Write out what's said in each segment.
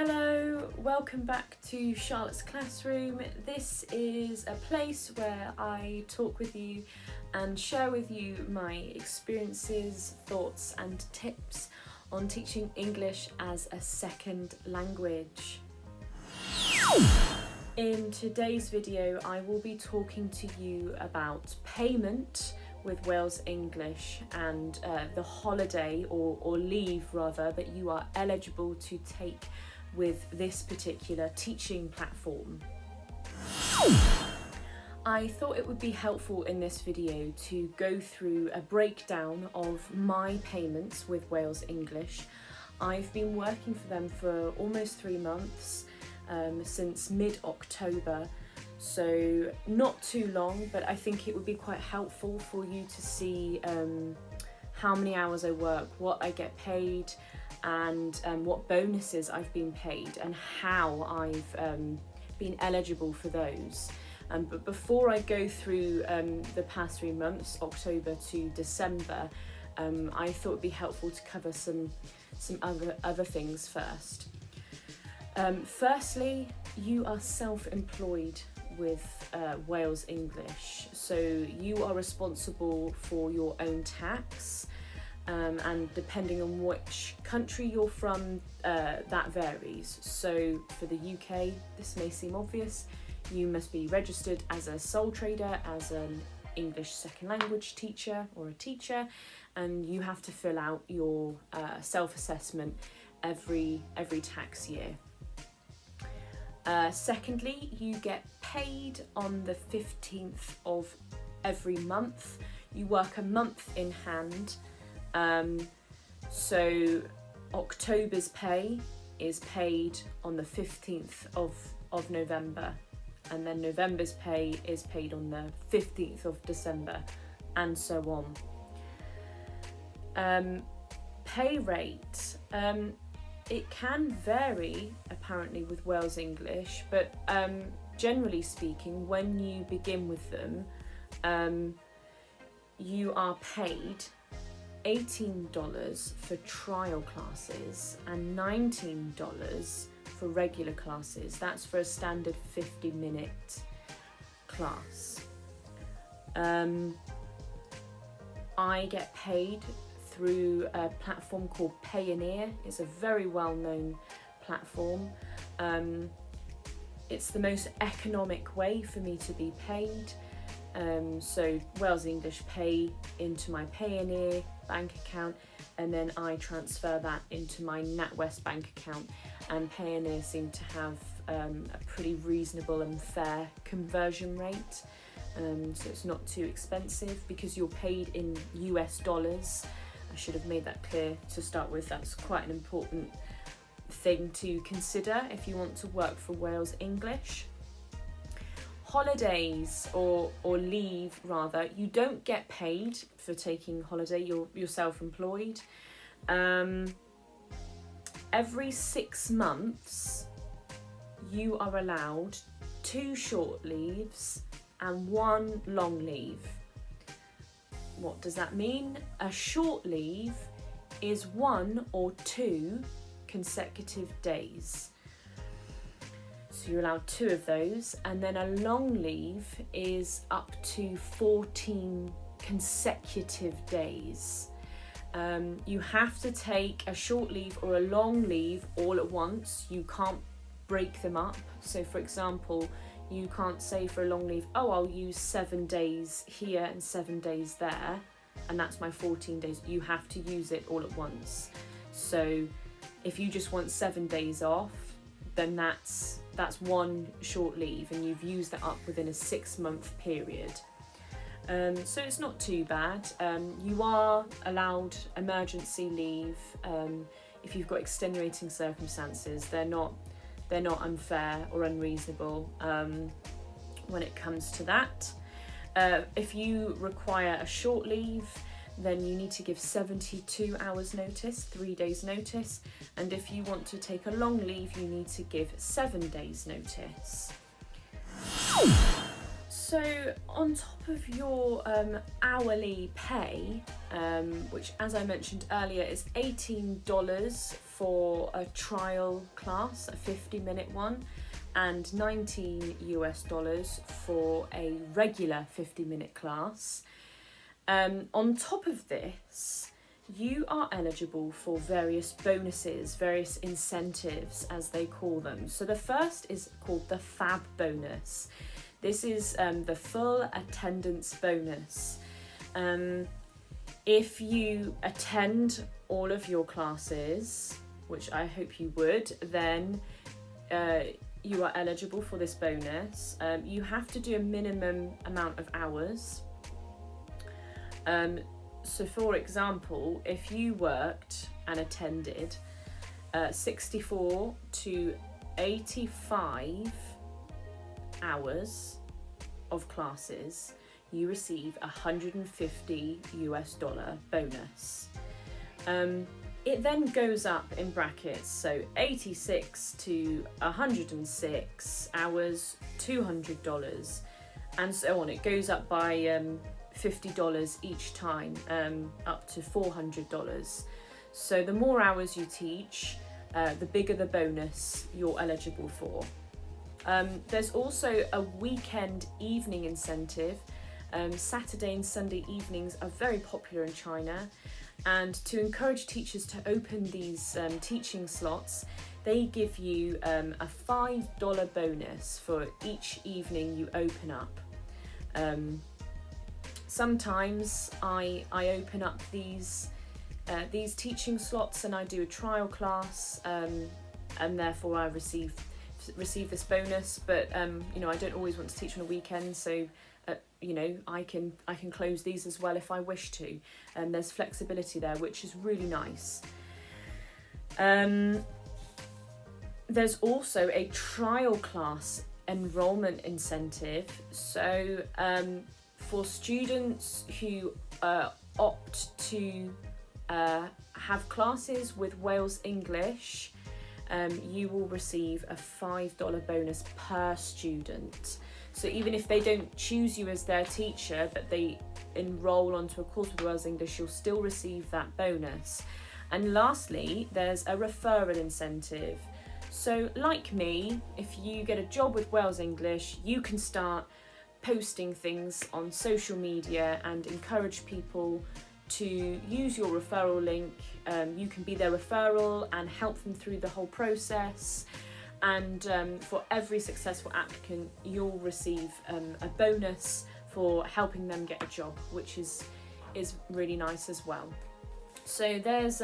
Hello, welcome back to Charlotte's Classroom. This is a place where I talk with you and share with you my experiences, thoughts and tips on teaching English as a second language. In today's video, I will be talking to you about payment with Wales English and the holiday or leave rather that you are eligible to take with this particular teaching platform. I thought it would be helpful in this video to go through a breakdown of my payments with Wales English. I've been working for them for almost 3 months, since mid-October, so not too long, but I think it would be quite helpful for you to see how many hours I work, what I get paid, and what bonuses I've been paid and how I've been eligible for those. But before I go through the past 3 months, October to December, I thought it'd be helpful to cover some other things first. Firstly, you are self-employed with Wales English, so you are responsible for your own tax. And depending on which country you're from, that varies. So for the UK, this may seem obvious, you must be registered as a sole trader, as an English second language teacher or a teacher, and you have to fill out your self-assessment every tax year. Secondly, you get paid on the 15th of every month. You work a month in hand. So October's pay is paid on the 15th of November, and then November's pay is paid on the 15th of December, and so on. Pay rate, it can vary apparently with Wales English, but generally speaking, when you begin with them, you are paid $18 for trial classes and $19 for regular classes. That's for a standard 50-minute class. I get paid through a platform called Payoneer. It's a very well-known platform. It's the most economic way for me to be paid. So Wales English pay into my Payoneer bank account, and then I transfer that into my NatWest bank account, and Payoneer seem to have a pretty reasonable and fair conversion rate, so it's not too expensive because you're paid in US dollars. I should have made that clear to start with. That's quite an important thing to consider if you want to work for Wales English. Holidays or leave rather, you don't get paid for taking holiday, you're self-employed. Every 6 months you are allowed 2 short leaves and 1 long leave. What does that mean? A short leave is 1 or 2 consecutive days. So you're allowed 2 of those, and then a long leave is up to 14 consecutive days. You have to take a short leave or a long leave all at once. You can't break them up. So for example, you can't say for a long leave, oh, I'll use 7 days here and 7 days there, and that's my 14 days. You have to use it all at once. So if you just want 7 days off, then that's 1 short leave, and you've used that up within a 6-month period. So it's not too bad. You are allowed emergency leave if you've got extenuating circumstances. They're not unfair or unreasonable when it comes to that. If you require a short leave, then you need to give 72 hours notice, 3 days notice, and if you want to take a long leave, you need to give 7 days notice. So on top of your hourly pay, which as I mentioned earlier is $18 for a trial class, a 50-minute one, and $19 for a regular 50-minute class. On top of this, you are eligible for various bonuses, various incentives as they call them. So the first is called the FAB bonus. This is the full attendance bonus. If you attend all of your classes, which I hope you would, then you are eligible for this bonus. You have to do a minimum amount of hours. So for example, if you worked and attended 64 to 85 hours of classes, you receive $150 bonus. It then goes up in brackets, so 86 to 106 hours, $200, and so on. It goes up by $50 each time, up to $400. So the more hours you teach, the bigger the bonus you're eligible for. There's also a weekend evening incentive. Saturday and Sunday evenings are very popular in China, and to encourage teachers to open these teaching slots, they give you a $5 bonus for each evening you open up. Sometimes I open up these teaching slots and I do a trial class, and therefore I receive this bonus. But you know, I don't always want to teach on a weekend, so you know, I can close these as well if I wish to, and there's flexibility there, which is really nice. There's also a trial class enrollment incentive. So for students who opt to have classes with Wales English, you will receive a $5 bonus per student. So even if they don't choose you as their teacher, but they enroll onto a course with Wales English, you'll still receive that bonus. And lastly, there's a referral incentive. So like me, if you get a job with Wales English, you can start posting things on social media and encourage people to use your referral link. You can be their referral and help them through the whole process. And for every successful applicant, you'll receive a bonus for helping them get a job, which is really nice as well. So there's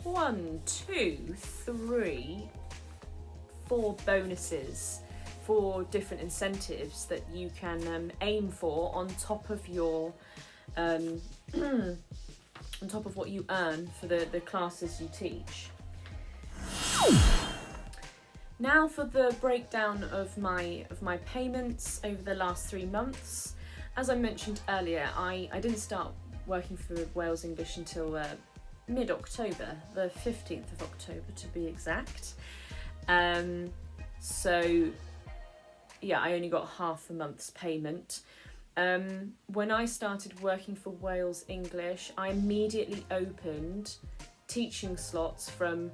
4 bonuses, 4 different incentives that you can aim for on top of your on top of what you earn for the classes you teach. Now for the breakdown of my payments over the last 3 months. As I mentioned earlier, I didn't start working for Wales English until mid-October, the 15th of October to be exact. So yeah, I only got half a month's payment. When I started working for Wales English, I immediately opened teaching slots from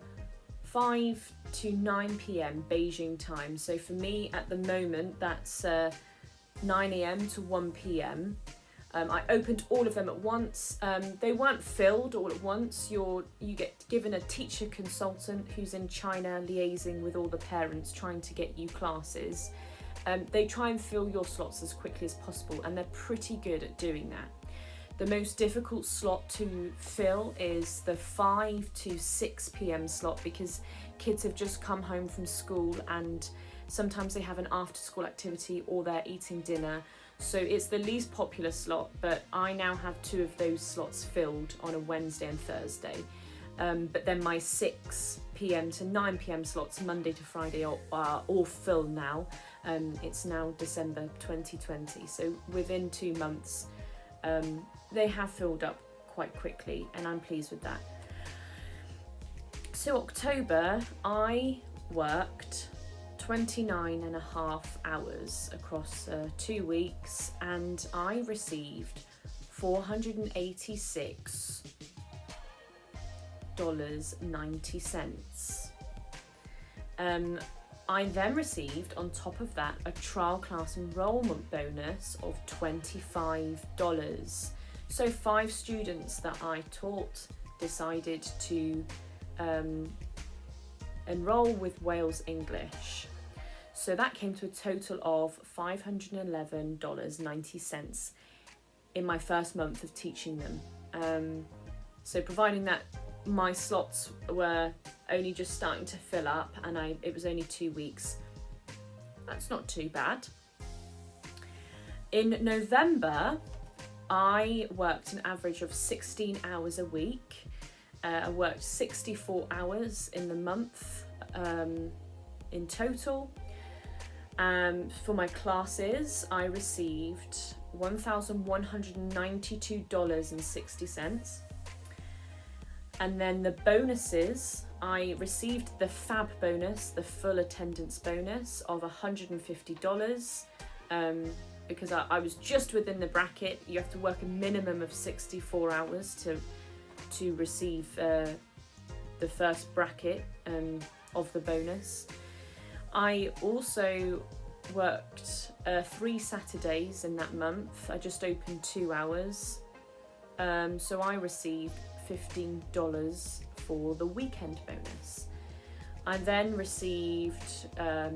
5 to 9 p.m. Beijing time. So for me at the moment, that's 9 a.m. to 1 p.m. I opened all of them at once. They weren't filled all at once. You get given a teacher consultant who's in China liaising with all the parents trying to get you classes. They try and fill your slots as quickly as possible, and they're pretty good at doing that. The most difficult slot to fill is the 5 to 6 p.m. slot, because kids have just come home from school and sometimes they have an after school activity or they're eating dinner. So it's the least popular slot, but I now have 2 of those slots filled on a Wednesday and Thursday. But then my 6 p.m. to 9 p.m. slots Monday to Friday are all full now. It's now December 2020, so within 2 months they have filled up quite quickly, and I'm pleased with that. So October, I worked 29.5 hours across 2 weeks, and I received 486 $8.90. I then received, on top of that, a trial class enrolment bonus of $25. So 5 students that I taught decided to enroll with Wales English. So that came to a total of $511.90 in my first month of teaching them. So providing that my slots were only just starting to fill up and it was only 2 weeks, that's not too bad. In November, I worked an average of 16 hours a week. I worked 64 hours in the month in total. For my classes, I received $1,192.60. And then the bonuses, I received the FAB bonus, the full attendance bonus of $150, because I was just within the bracket. You have to work a minimum of 64 hours to receive the first bracket of the bonus. I also worked 3 Saturdays in that month. I just opened 2 hours. So I received $15 for the weekend bonus. I then received a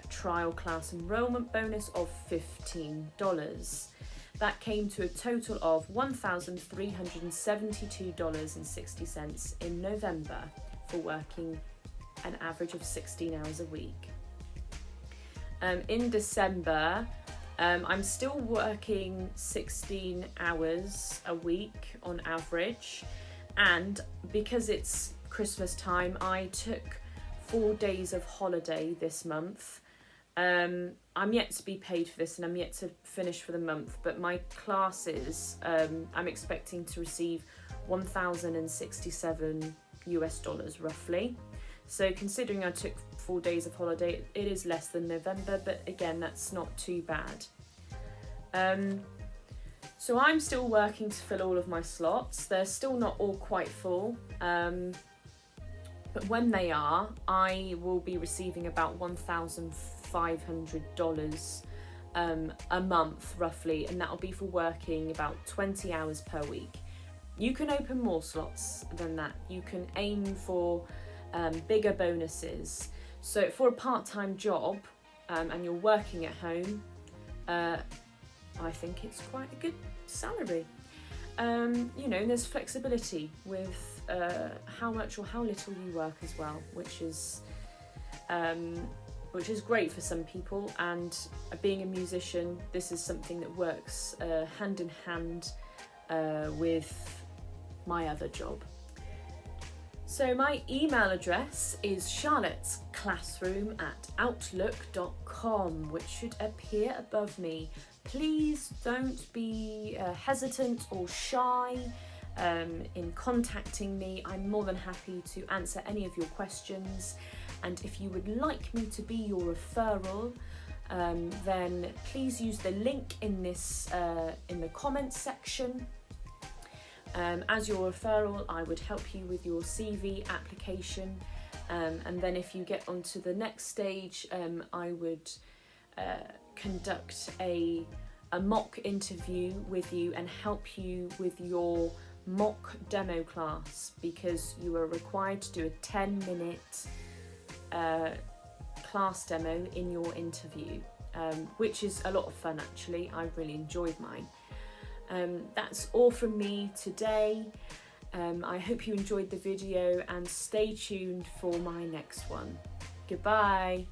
trial class enrolment bonus of $15. That came to a total of $1,372.60 in November for working an average of 16 hours a week. In December, I'm still working 16 hours a week on average, and because it's Christmas time, I took 4 days of holiday this month. I'm yet to be paid for this and I'm yet to finish for the month, but my classes, I'm expecting to receive $1,067 roughly. So considering I took 4 days of holiday, it is less than November, but again, that's not too bad. So I'm still working to fill all of my slots. They're still not all quite full, but when they are, I will be receiving about $1,500 a month roughly, and that'll be for working about 20 hours per week. You can open more slots than that. You can aim for bigger bonuses. So for a part-time job and you're working at home, I think it's quite a good salary. There's flexibility with how much or how little you work as well, which is great for some people. And being a musician, this is something that works hand in hand with my other job. So my email address is charlottesclassroom@outlook.com, which should appear above me. Please don't be hesitant or shy in contacting me. I'm more than happy to answer any of your questions. And if you would like me to be your referral, then please use the link in the comments section. As your referral, I would help you with your CV application, and then if you get onto the next stage, I would conduct a mock interview with you and help you with your mock demo class, because you are required to do a 10-minute class demo in your interview, which is a lot of fun actually. I really enjoyed mine. That's all from me today. I hope you enjoyed the video and stay tuned for my next one. Goodbye.